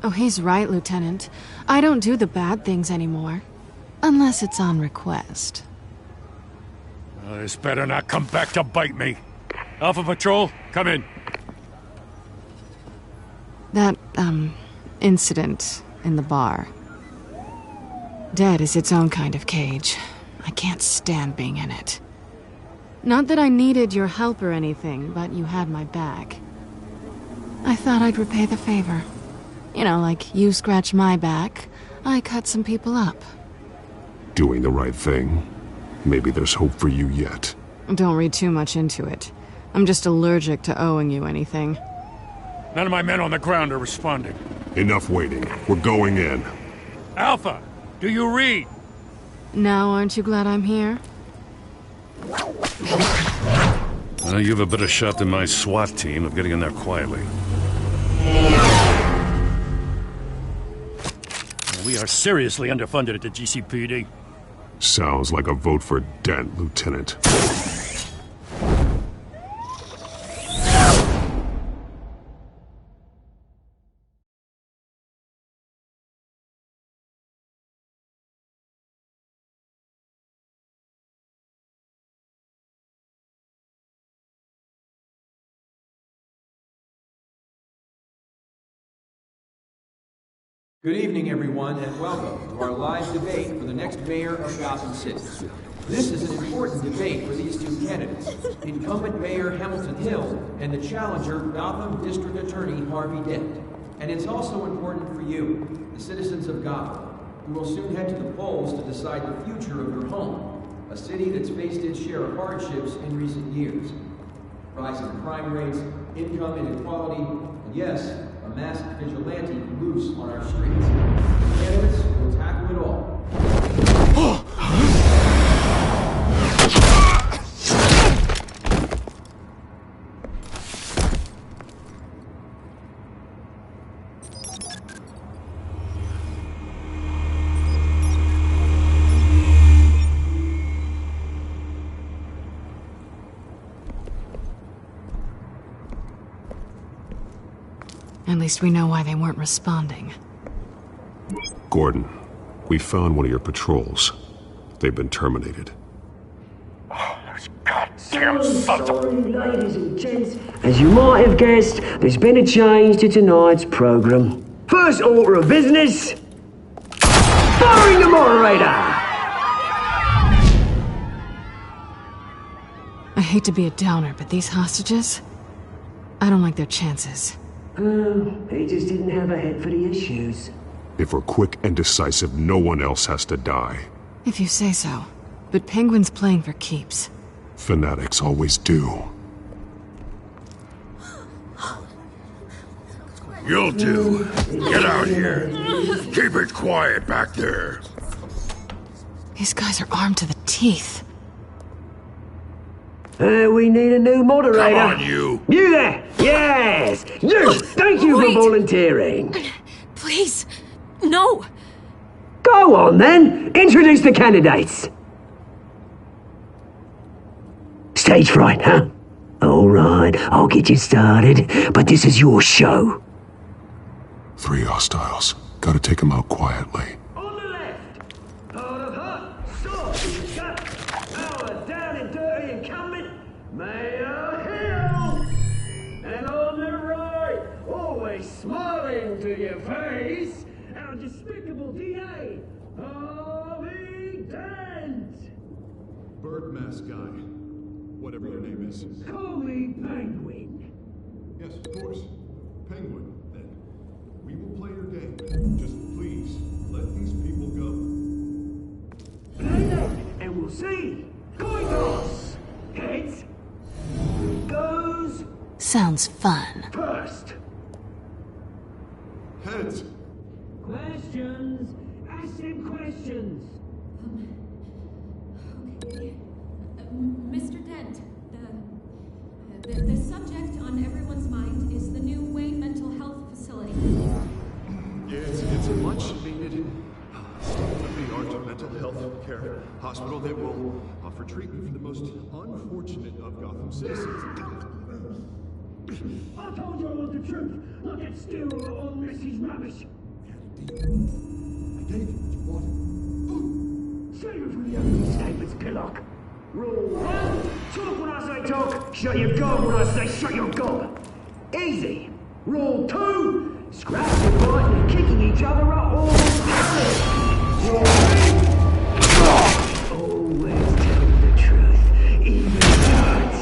Oh, he's right, Lieutenant. I don't do the bad things anymore. Unless it's on request. This better not come back to bite me. Alpha Patrol, come in. That, incident in the bar. Dead is its own kind of cage. I can't stand being in it. Not that I needed your help or anything, but you had my back. I thought I'd repay the favor. You know, like you scratch my back, I cut some people up. Doing the right thing. Maybe there's hope for you yet. Don't read too much into it. I'm just allergic to owing you anything. None of my men on the ground are responding. Enough waiting. We're going in. Alpha, do you read? Now aren't you glad I'm here? You have a better shot than my SWAT team of getting in there quietly. We are seriously underfunded at the GCPD. Sounds like a vote for Dent, Lieutenant. Good evening, everyone, and welcome to our live debate for the next mayor of Gotham City. This is an important debate for these two candidates, incumbent Mayor Hamilton Hill and the challenger, Gotham District Attorney Harvey Dent. And it's also important for you, the citizens of Gotham, who will soon head to the polls to decide the future of your home, a city that's faced its share of hardships in recent years. Rising crime rates, income inequality, and yes, a masked vigilante loose on our streets. Candidates will tackle it all. At least we know why they weren't responding. Gordon, we found one of your patrols. They've been terminated. Goddamn sons of... Ladies and gents, as you might have guessed, there's been a change to tonight's program. First order of business... firing the moderator! I hate to be a downer, but these hostages... I don't like their chances. He just didn't have a head for the issues. If we're quick and decisive, no one else has to die. If you say so. But Penguin's playing for keeps. Fanatics always do. You'll do. Get out here. Keep it quiet back there. These guys are armed to the teeth. We need a new moderator. Come on, you. You there! Yes! You! Thank you for volunteering. Please, no! Go on, then. Introduce the candidates. Stage fright, huh? All right, I'll get you started, but this is your show. 3 hostiles. Gotta take them out quietly. On the left, part of hot, soft, and gut, our down and dirty incumbent, Mayor Hill. And on the right, always smiling to your face, our despicable DA, Harvey Dent. Bird mask guy. whatever your name is. Call me Penguin. Yes, of course. Penguin, then. We will play your game. Just please, let these people go. Play them, and we'll see. Goidos! Heads goes Sounds fun. first. Heads! Questions? Ask them questions. Okay. Mr. Dent, the subject on everyone's mind is the new Wayne Mental Health Facility. Yeah, it's a much needed state-of-the-art mental health care hospital that will offer treatment for the most unfortunate of Gotham citizens. I told you all the truth. Look at still all Missy's rubbish. Save it for the opening statements, Pillock. Rule 1, talk when I say talk, shut your gob when I say shut your gob. Easy. Rule 2, scratch and bite and kicking each other are all valid. Rule 3, always tell the truth, even if it hurts.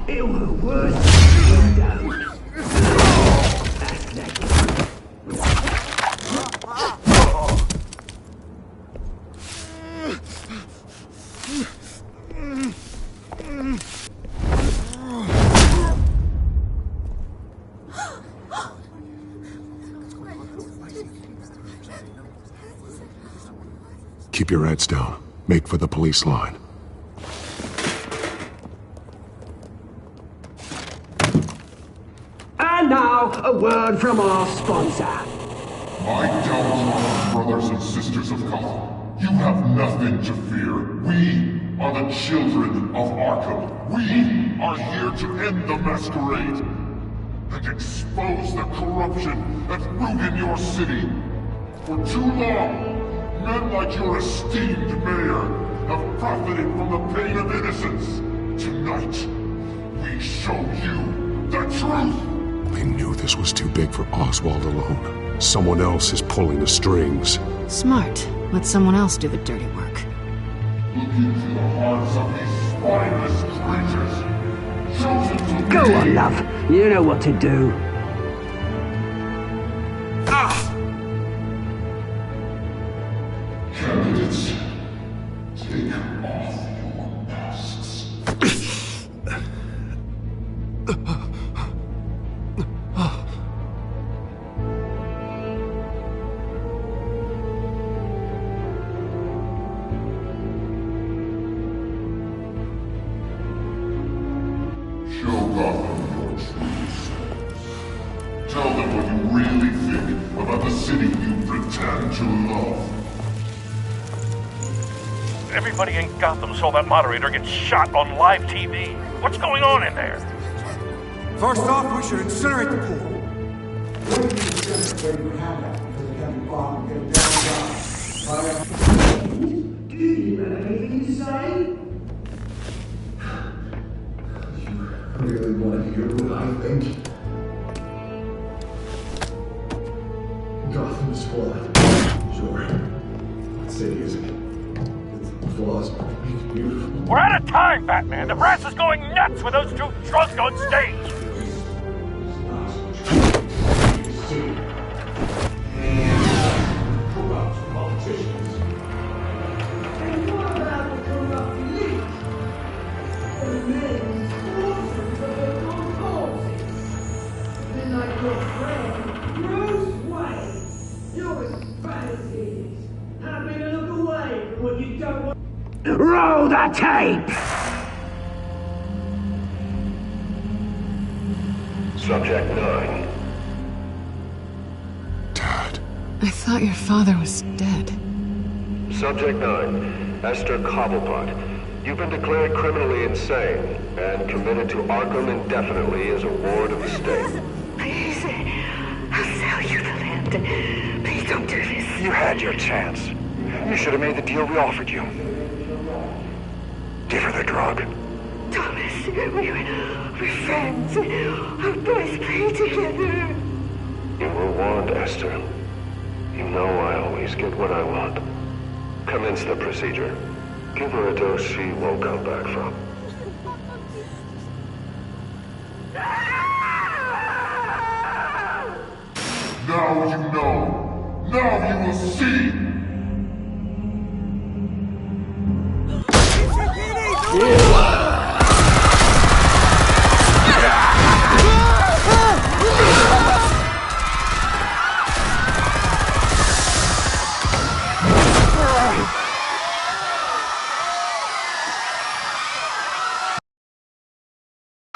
It will worse if you don't. Ask that guy. Keep your heads down. Make for the police line. And now, a word from our sponsor. My downtrodden brothers and sisters of Gotham, you have nothing to fear. We are the children of Arkham. We are here to end the masquerade and expose the corruption that ruined your city. For too long, men like your esteemed mayor have profited from the pain of innocence. Tonight, we show you the truth. I knew this was too big for Oswald alone. Someone else is pulling the strings. Smart. Let someone else do the dirty work. Look into the hearts of these spineless creatures. Chosen to Go on, love. You know what to do. Candidates, take off your masks. Show Gotham your true selves. Tell them what you really think about the city you pretend to love. Everybody in Gotham saw that moderator get shot on live TV. What's going on in there? First off, we should incinerate the pool. Do you have anything to say? You really want to hear what I think? Gotham is flawed. Sure. That city isn't. Its flaws make it beautiful. We're out of time, Batman. The brass is going nuts with those two drunks on stage. Corrupt politicians. And what about the corrupt elite? The men's forces of their own causes. Then like your friend, Bruce Wayne. You're as bad as he is. Happy to look away from what you don't want. Roll the tape! Subject 9. I thought your father was dead. Subject 9. Esther Cobblepot. You've been declared criminally insane and committed to Arkham indefinitely as a ward of the state. Please, I'll sell you the land. Please don't do this. You had your chance. You should have made the deal we offered you. Give her the drug. Thomas, we're friends. Our boys play together. You were warned, Esther. You know I always get what I want. Commence the procedure. Give her a dose she won't come back from. Now you will see!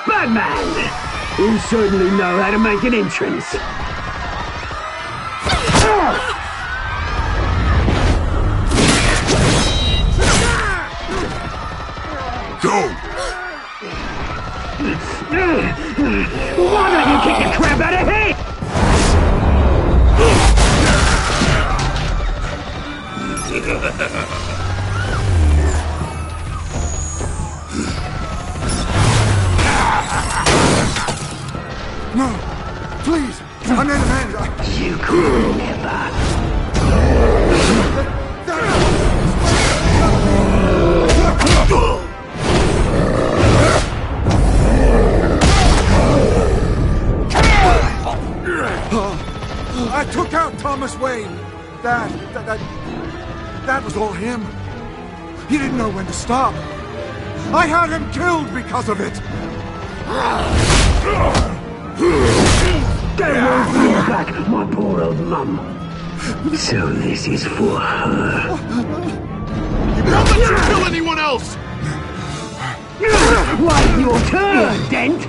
Batman! You certainly know how to make an entrance. Go! Why don't you kick the crap out of here? No! Please! I'm not a man! You could never. I took out Thomas Wayne. That was all him. He didn't know when to stop. I had him killed because of it. Don't worry for your back, my poor old mum. So this is for her. Don't let you kill anyone else! Wait your turn, Dent!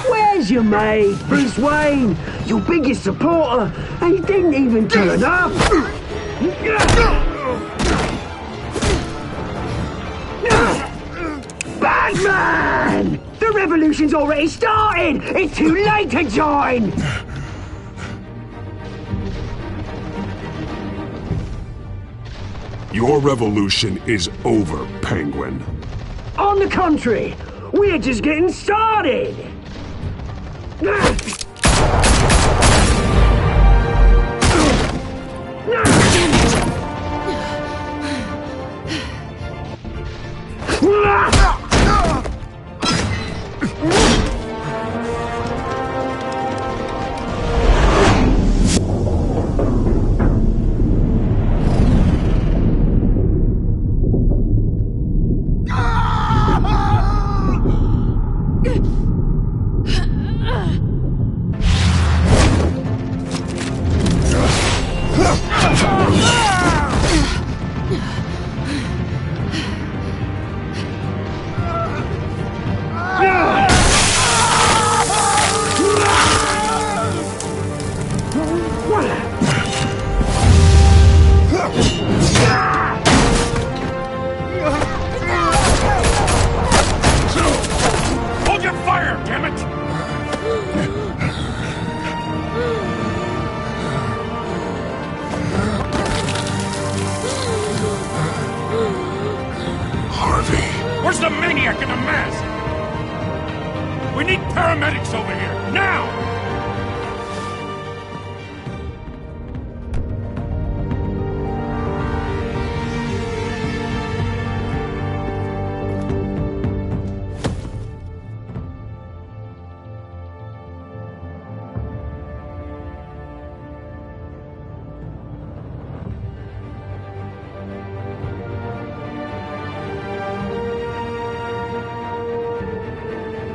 Where's your mate, Bruce Wayne? Your biggest supporter, and he didn't even turn up! Batman! The revolution's already started! It's too late to join! Your revolution is over, Penguin. On the contrary, we're just getting started! Hold your fire, damn it! Harvey. Where's the maniac in the mask? We need paramedics over here, now!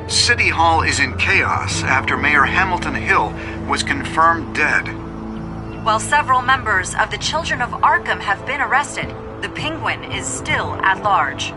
City Hall is in chaos after Mayor Hamilton Hill was confirmed dead. While several members of the Children of Arkham have been arrested, the Penguin is still at large.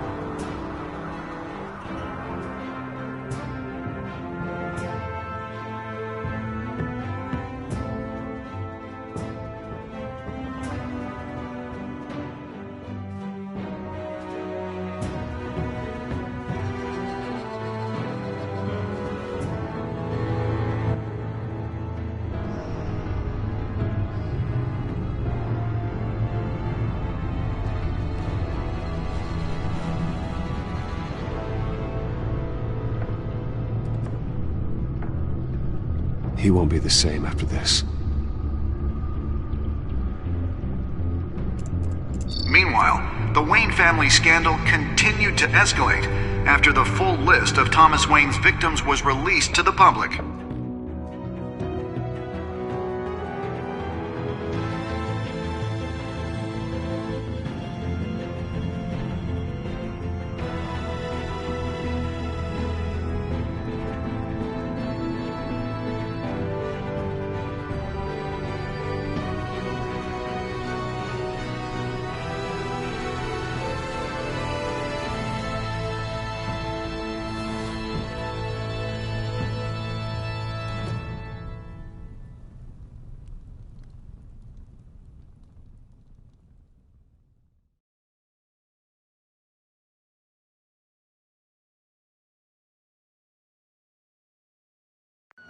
He won't be the same after this. Meanwhile, the Wayne family scandal continued to escalate after the full list of Thomas Wayne's victims was released to the public.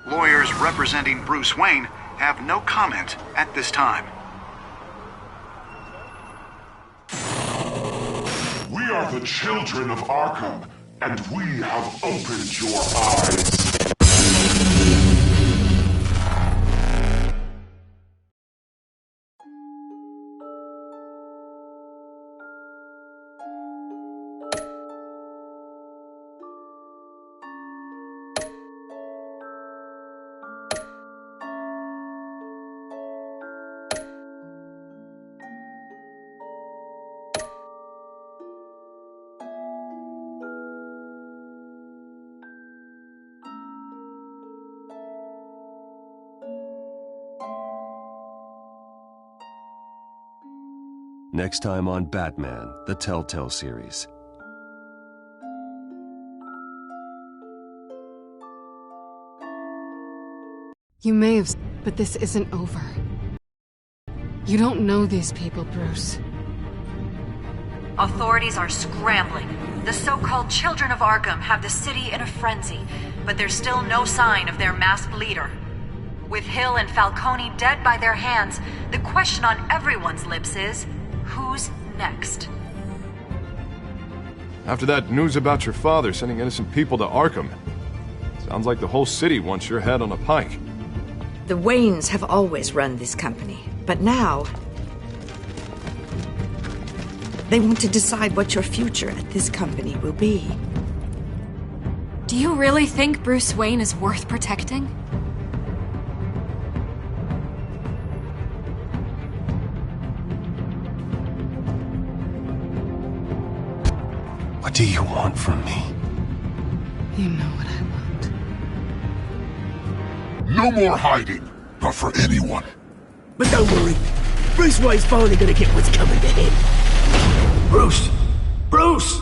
Lawyers representing Bruce Wayne have no comment at this time. We are the children of Arkham, and we have opened your eyes. Next time on Batman, the Telltale series. You may have, but this isn't over. You don't know these people, Bruce. Authorities are scrambling. The so-called Children of Arkham have the city in a frenzy, but there's still no sign of their masked leader. With Hill and Falcone dead by their hands, the question on everyone's lips is, who's next? After that news about your father sending innocent people to Arkham, sounds like the whole city wants your head on a pike. The Waynes have always run this company, but now they want to decide what your future at this company will be. Do you really think Bruce Wayne is worth protecting? What do you want from me? You know what I want. No more hiding, not for anyone. But don't worry, Bruce Wayne's finally gonna get what's coming to him. Bruce! Bruce!